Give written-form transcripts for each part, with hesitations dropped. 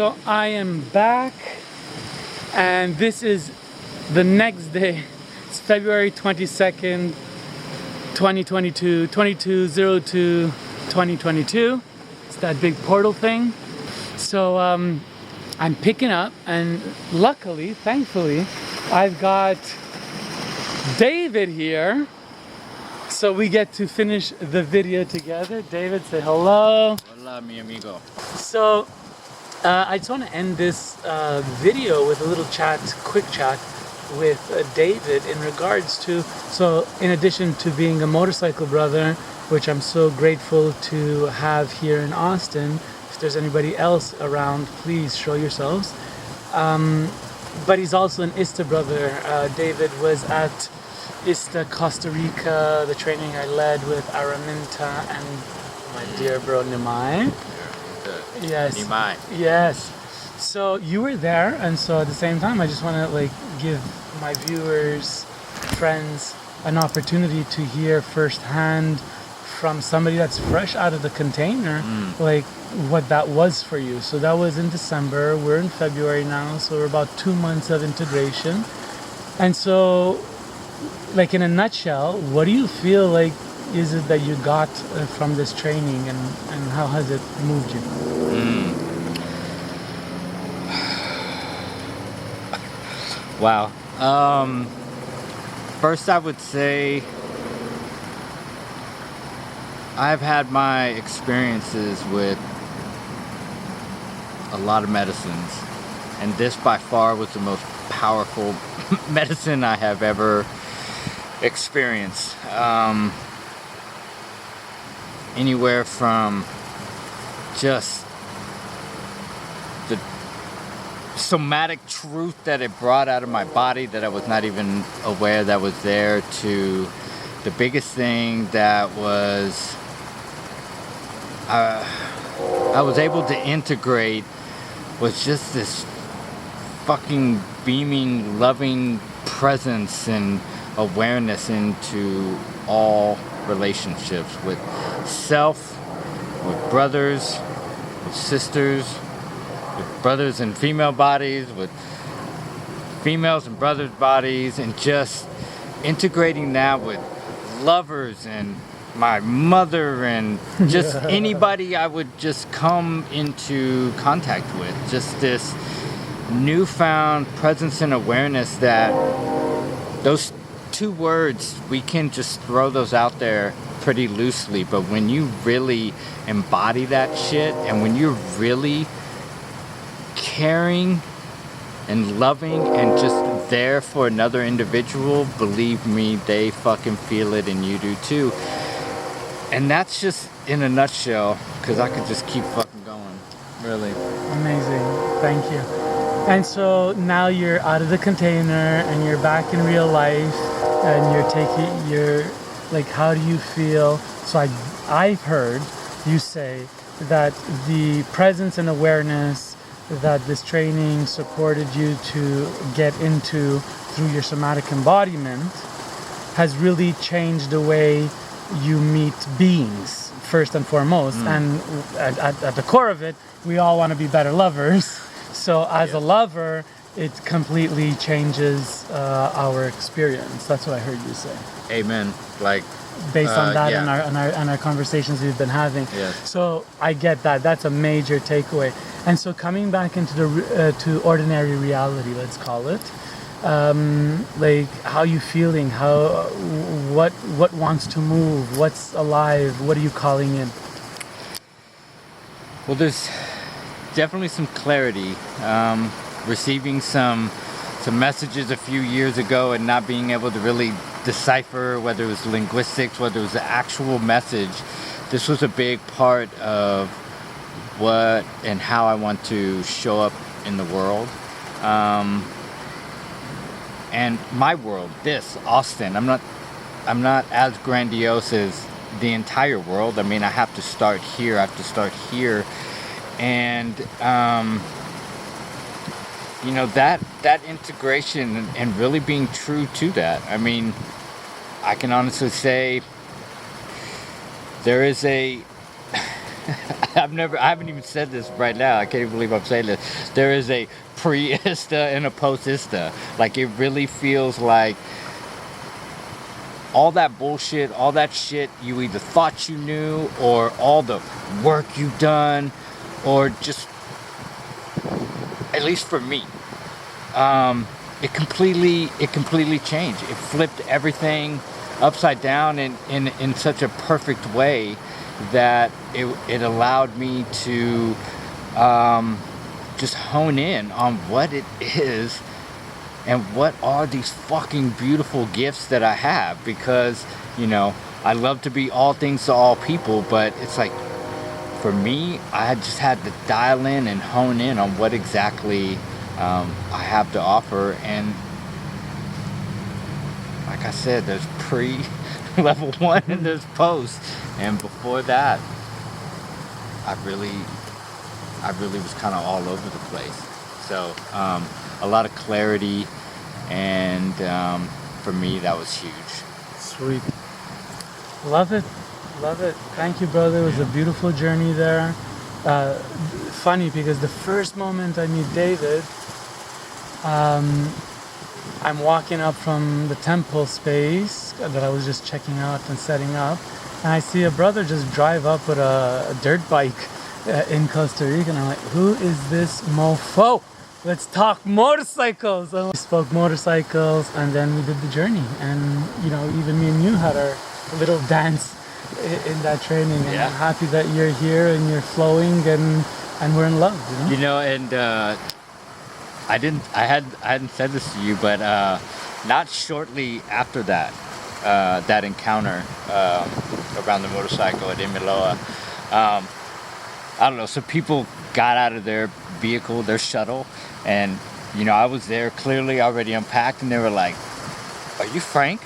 So I am back, and this is the next day. It's February 22nd, 2022, 22/02/2022. It's that big portal thing. So I'm picking up, and luckily, thankfully, I've got David here. So we get to finish the video together. David, say hello. Hola, mi amigo. So I just want to end this video with a little chat, quick chat with David in regards to, so in addition to being a motorcycle brother, which I'm so grateful to have here in Austin, if there's anybody else around, please show yourselves. But he's also an ISTA brother. David was at ISTA Costa Rica, the training I led with Araminta and my dear bro Nimai. Yes. Nimai. Yes. So you were there, and so at the same time, I just want to give my viewers, friends, an opportunity to hear firsthand from somebody that's fresh out of the container, what that was for you. So that was in December. We're in February now, so we're about 2 months of integration. And so, in a nutshell, what do you feel like is it that you got from this training, and how has it moved you? Wow. First, I would say I've had my experiences with a lot of medicines, and this by far was the most powerful medicine I have ever experienced. Anywhere from just the somatic truth that it brought out of my body that I was not even aware that was there, to the biggest thing that was I was able to integrate was just this fucking beaming, loving presence and awareness into all relationships, with self, with brothers, with sisters, with brothers and female bodies, with females and brothers' bodies, and just integrating that with lovers and my mother and just anybody I would just come into contact with. Just this newfound presence and awareness that those two words, we can just throw those out there pretty loosely, but when you really embody that shit, and when you're really caring and loving and just there for another individual, believe me, they fucking feel it, and you do too. And that's just in a nutshell, because I could just keep fucking going, really. Amazing, thank you. And so now you're out of the container and you're back in real life, and you're how do you feel? So I've heard you say that the presence and awareness that this training supported you to get into through your somatic embodiment has really changed the way you meet beings, first and foremost. And at the core of it, we all want to be better lovers. So as a lover, it completely changes our experience. That's what I heard you say. Amen. Based on that and our conversations we've been having. Yes. So I get that. That's a major takeaway. And so coming back into the to ordinary reality, let's call it. How you feeling? What wants to move? What's alive? What are you calling in? Well, there's definitely some clarity. Receiving some messages a few years ago and not being able to really decipher whether it was linguistics, whether it was the actual message. This was a big part of what and how I want to show up in the world. And my world, Austin, I'm not as grandiose as the entire world. I mean, I have to start here. And that integration and really being true to that. I mean, I can honestly say there is a I haven't even said this right now. I can't even believe I'm saying this. There is a pre-ISTA and a post-ISTA. Like, it really feels like all that bullshit, all that shit you either thought you knew, or all the work you've done, or just, at least for me, it completely changed. It flipped everything upside down in such a perfect way that it allowed me to just hone in on what it is and what are these fucking beautiful gifts that I have. Because, you know, I love to be all things to all people, but it's like, for me, I just had to dial in and hone in on what exactly I have to offer. And like I said, there's level 1 and there's post. And before that, I really was kind of all over the place. So a lot of clarity, and for me, that was huge. Sweet. Love it. Love it. Thank you, brother. It was a beautiful journey there. Funny, because the first moment I meet David, I'm walking up from the temple space that I was just checking out and setting up, and I see a brother just drive up with a dirt bike in Costa Rica, and I'm like, who is this mofo? Let's talk motorcycles. And we spoke motorcycles, and then we did the journey. And, you know, even me and you had our little dance in that training. And Yeah. I'm happy that you're here and you're flowing, and we're in love, you know? You know, and I hadn't said this to you, but not shortly after that, that encounter around the motorcycle at Imiloa, I don't know, so people got out of their vehicle, their shuttle, and, you know, I was there clearly already unpacked, and they were like, "Are you Frank?"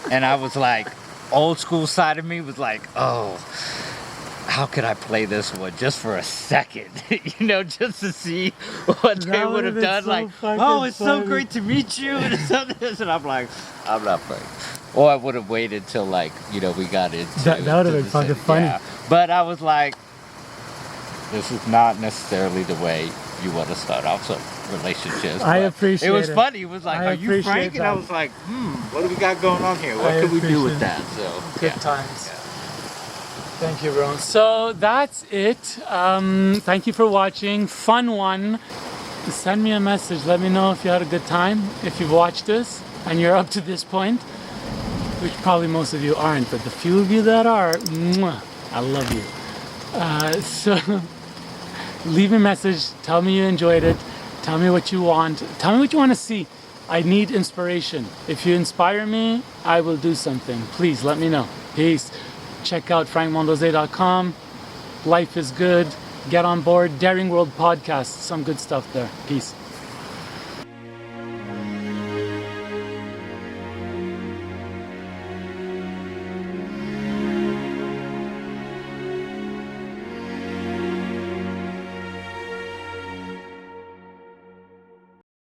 And I was like, old school side of me was like, oh, how could I play this one just for a second? You know, just to see what they would have done. So like, oh, it's so funny. great to meet you, and so this, and I'm like, I'm not Frank. Or I would have waited till, like, you know, we got into That would have to been the fucking city. funny. Yeah. But I was like, this is not necessarily the way you want to start off some relationships. I but appreciate it. Was it. funny. It was like, I are you appreciate Frank? And I that. was like, what do we got going on here? What I could we do with appreciate that? So, Good yeah. times. Yeah. Thank you, bro. So that's it. Thank you for watching. Fun one. Send me a message. Let me know if you had a good time. If you've watched this and you're up to this point, which probably most of you aren't, but the few of you that are, mwah, I love you. So leave me a message. Tell me you enjoyed it. Tell me what you want. Tell me what you want to see. I need inspiration. If you inspire me, I will do something. Please let me know. Peace. Check out frankmondeose.com. Life is good. Get on board. Daring World Podcast. Some good stuff there. Peace.